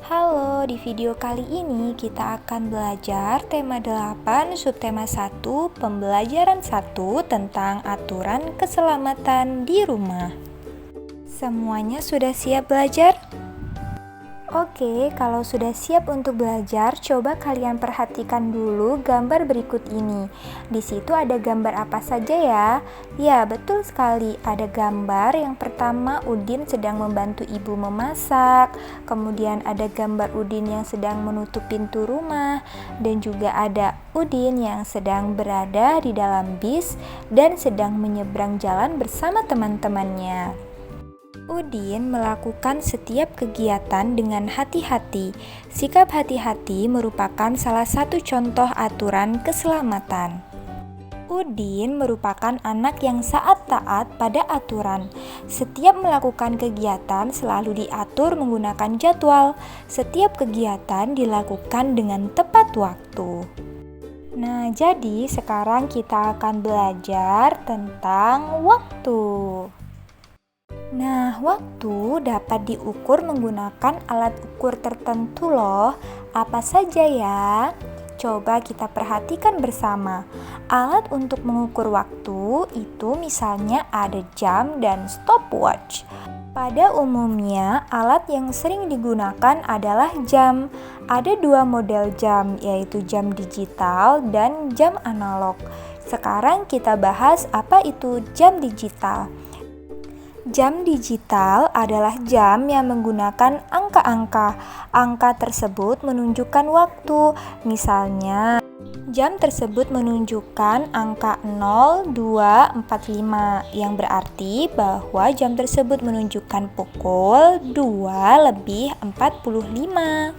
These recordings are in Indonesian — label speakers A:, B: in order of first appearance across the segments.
A: Halo, di video kali ini kita akan belajar tema 8 subtema 1 pembelajaran 1 tentang aturan keselamatan di rumah. Semuanya sudah siap belajar? Oke, kalau sudah siap untuk belajar, coba kalian perhatikan dulu gambar berikut ini. Di situ ada gambar apa saja ya? Ya, betul sekali. Ada gambar yang pertama Udin sedang membantu ibu memasak, kemudian ada gambar Udin yang sedang menutup pintu rumah, dan juga ada Udin yang sedang berada di dalam bis dan sedang menyeberang jalan bersama teman-temannya. Udin melakukan setiap kegiatan dengan hati-hati. Sikap hati-hati merupakan salah satu contoh aturan keselamatan. Udin merupakan anak yang taat pada aturan. Setiap melakukan kegiatan selalu diatur menggunakan jadwal. Setiap kegiatan dilakukan dengan tepat waktu. Nah, jadi sekarang kita akan belajar tentang waktu. Nah, waktu dapat diukur menggunakan alat ukur tertentu loh. Apa saja ya? Coba kita perhatikan bersama. Alat untuk mengukur waktu itu misalnya ada jam dan stopwatch. Pada umumnya, alat yang sering digunakan adalah jam. Ada dua model jam, yaitu jam digital dan jam analog. Sekarang kita bahas apa itu jam digital. Jam digital adalah jam yang menggunakan angka-angka. Angka tersebut menunjukkan waktu. Misalnya, jam tersebut menunjukkan angka 0245 yang berarti bahwa jam tersebut menunjukkan pukul 2:45.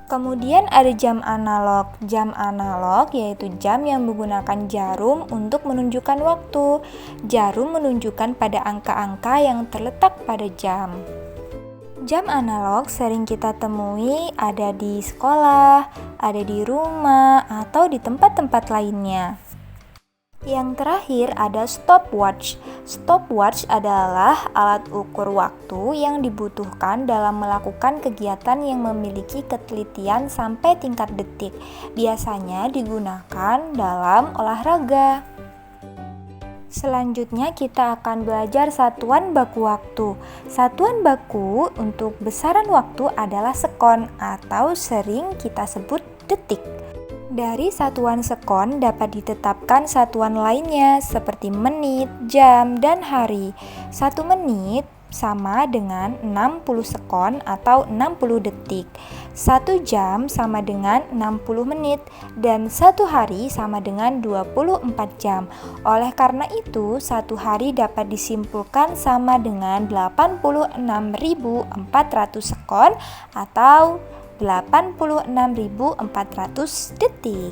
A: Kemudian ada jam analog. Jam analog yaitu jam yang menggunakan jarum untuk menunjukkan waktu. Jarum menunjukkan pada angka-angka yang terletak pada jam. Jam analog sering kita temui ada di sekolah, ada di rumah, atau di tempat-tempat lainnya. Yang terakhir ada stopwatch. Stopwatch adalah alat ukur waktu yang dibutuhkan dalam melakukan kegiatan yang memiliki ketelitian sampai tingkat detik. Biasanya digunakan dalam olahraga. Selanjutnya kita akan belajar satuan baku waktu. Satuan baku untuk besaran waktu adalah sekon atau sering kita sebut detik. Dari satuan sekon dapat ditetapkan satuan lainnya seperti menit, jam, dan hari. 1 menit sama dengan 60 sekon atau 60 detik. 1 jam sama dengan 60 menit dan 1 hari sama dengan 24 jam. Oleh karena itu, 1 hari dapat disimpulkan sama dengan 86.400 sekon atau 86.400 detik.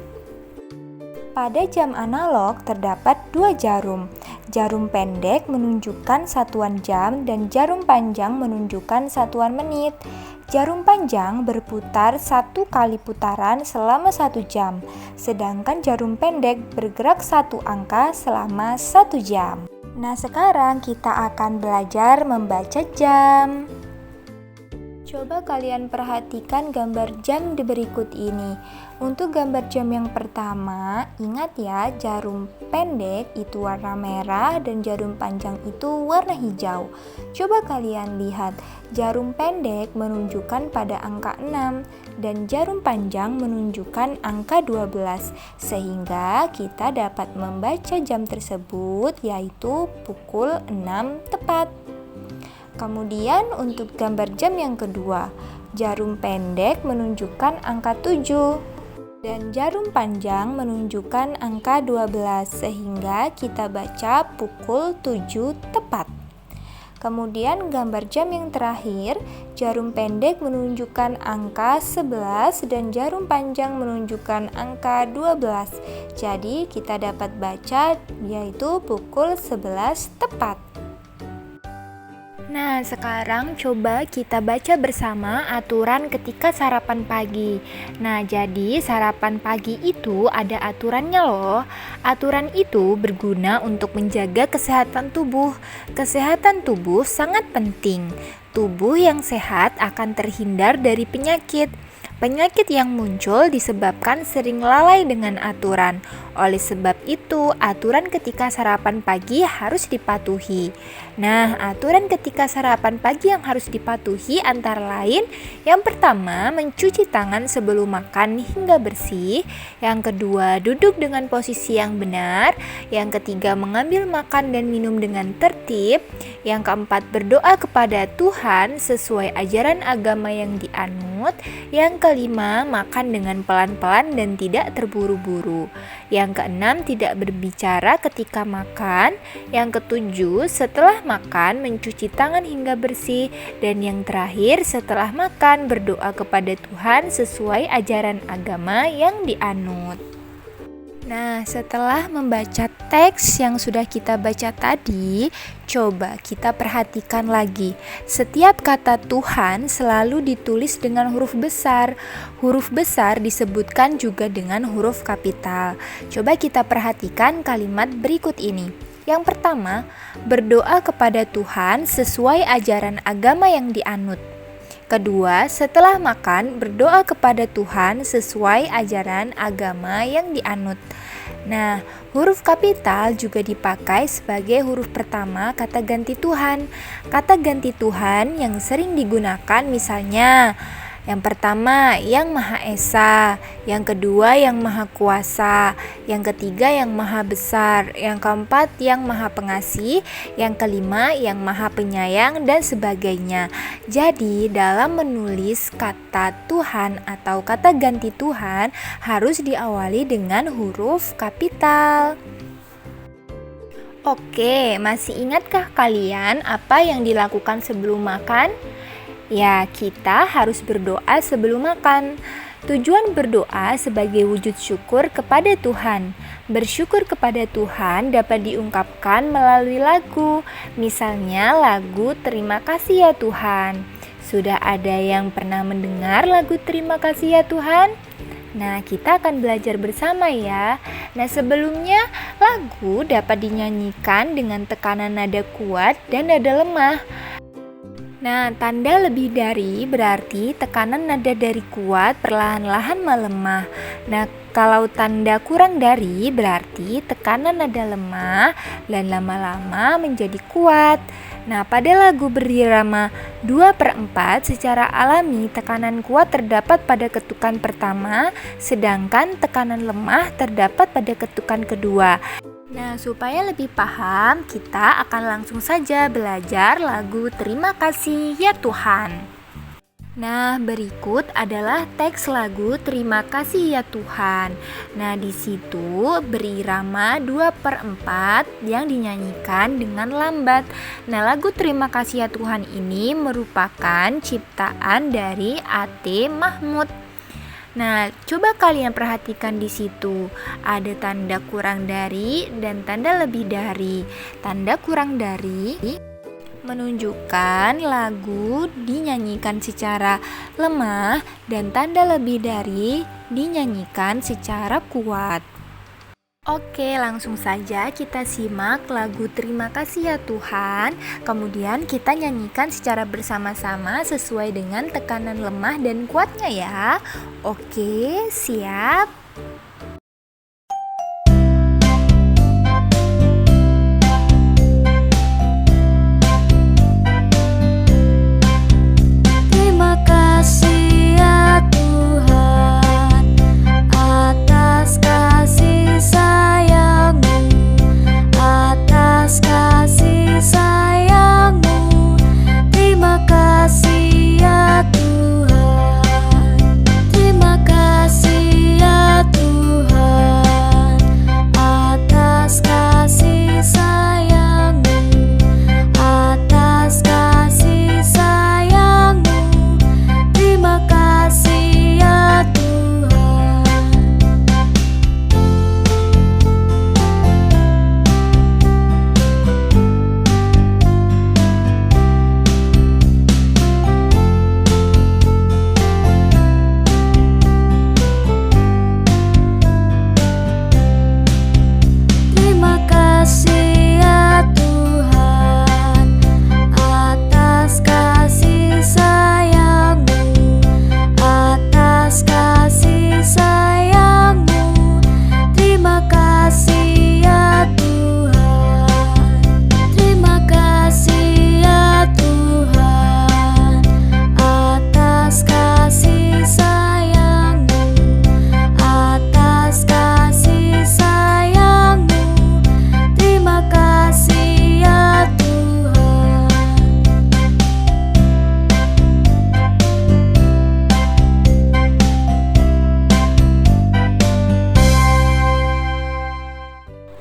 A: Pada jam analog terdapat 2 jarum. Jarum pendek menunjukkan satuan jam dan jarum panjang menunjukkan satuan menit. Jarum panjang berputar 1 kali putaran selama 1 jam, sedangkan jarum pendek bergerak 1 angka selama 1 jam. Nah, sekarang kita akan belajar membaca jam. Coba kalian perhatikan gambar jam di berikut ini. Untuk gambar jam yang pertama, ingat ya, jarum pendek itu warna merah dan jarum panjang itu warna hijau. Coba kalian lihat, jarum pendek menunjukkan pada angka 6 dan jarum panjang menunjukkan angka 12, sehingga kita dapat membaca jam tersebut yaitu pukul 6 tepat. Kemudian untuk gambar jam yang kedua, jarum pendek menunjukkan angka 7 dan jarum panjang menunjukkan angka 12 sehingga kita baca pukul 7 tepat. Kemudian gambar jam yang terakhir, jarum pendek menunjukkan angka 11 dan jarum panjang menunjukkan angka 12. Jadi kita dapat baca yaitu pukul 11 tepat. Nah, sekarang coba kita baca bersama aturan ketika sarapan pagi. Nah, jadi sarapan pagi itu ada aturannya loh. Aturan itu berguna untuk menjaga kesehatan tubuh. Kesehatan tubuh sangat penting. Tubuh yang sehat akan terhindar dari penyakit. Penyakit yang muncul disebabkan sering lalai dengan aturan. Oleh sebab itu, aturan ketika sarapan pagi harus dipatuhi. Nah, aturan ketika sarapan pagi yang harus dipatuhi antara lain, yang pertama, mencuci tangan sebelum makan hingga bersih. Yang kedua, duduk dengan posisi yang benar. Yang ketiga, mengambil makan dan minum dengan tertib. Yang keempat, berdoa kepada Tuhan sesuai ajaran agama yang dianut. Yang kelima, makan dengan pelan-pelan dan tidak terburu-buru. Yang keenam, tidak berbicara ketika makan. Yang ketujuh, setelah makan mencuci tangan hingga bersih. Dan yang terakhir, setelah makan berdoa kepada Tuhan sesuai ajaran agama yang dianut. Nah, setelah membaca teks yang sudah kita baca tadi, coba kita perhatikan lagi. Setiap kata Tuhan selalu ditulis dengan huruf besar. Huruf besar disebutkan juga dengan huruf kapital. Coba kita perhatikan kalimat berikut ini. Yang pertama, berdoa kepada Tuhan sesuai ajaran agama yang dianut. Kedua, setelah makan berdoa kepada Tuhan sesuai ajaran agama yang dianut. Nah, huruf kapital juga dipakai sebagai huruf pertama kata ganti Tuhan. Kata ganti Tuhan yang sering digunakan misalnya yang pertama, yang Maha Esa. Yang kedua, yang Maha Kuasa. Yang ketiga, yang Maha Besar. Yang keempat, yang Maha Pengasih. Yang kelima, yang Maha Penyayang, dan sebagainya. Jadi, dalam menulis kata Tuhan atau kata ganti Tuhan harus diawali dengan huruf kapital. Oke, masih ingatkah kalian apa yang dilakukan sebelum makan? Ya, kita harus berdoa sebelum makan. Tujuan berdoa sebagai wujud syukur kepada Tuhan. Bersyukur kepada Tuhan dapat diungkapkan melalui lagu. Misalnya lagu Terima Kasih Ya Tuhan. Sudah ada yang pernah mendengar lagu Terima Kasih Ya Tuhan? Nah, kita akan belajar bersama ya. Nah, sebelumnya lagu dapat dinyanyikan dengan tekanan nada kuat dan nada lemah. Nah, tanda lebih dari berarti tekanan nada dari kuat perlahan-lahan melemah. Nah, kalau tanda kurang dari berarti tekanan nada lemah dan lama-lama menjadi kuat. Nah, pada lagu berirama 2/4 secara alami tekanan kuat terdapat pada ketukan pertama, sedangkan tekanan lemah terdapat pada ketukan kedua. Nah, supaya lebih paham, kita akan langsung saja belajar lagu Terima Kasih Ya Tuhan. Nah, berikut adalah teks lagu Terima Kasih Ya Tuhan. Nah, di situ berirama 2/4 yang dinyanyikan dengan lambat. Nah, lagu Terima Kasih Ya Tuhan ini merupakan ciptaan dari A.T. Mahmud. Nah, coba kalian perhatikan di situ. Ada tanda kurang dari dan tanda lebih dari. Tanda kurang dari menunjukkan lagu dinyanyikan secara lemah dan tanda lebih dari dinyanyikan secara kuat. Oke, langsung saja kita simak lagu Terima Kasih Ya Tuhan. Kemudian kita nyanyikan secara bersama-sama sesuai dengan tekanan lemah dan kuatnya ya. Oke, siap?
B: Terima kasih ya Tuhan atas kasih sayang-Mu, atas kasih sayang-Mu. Terima kasih ya Tuhan. Terima kasih ya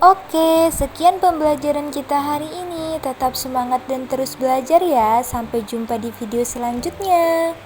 A: Oke, sekian pembelajaran kita hari ini. Tetap semangat dan terus belajar ya. Sampai jumpa di video selanjutnya.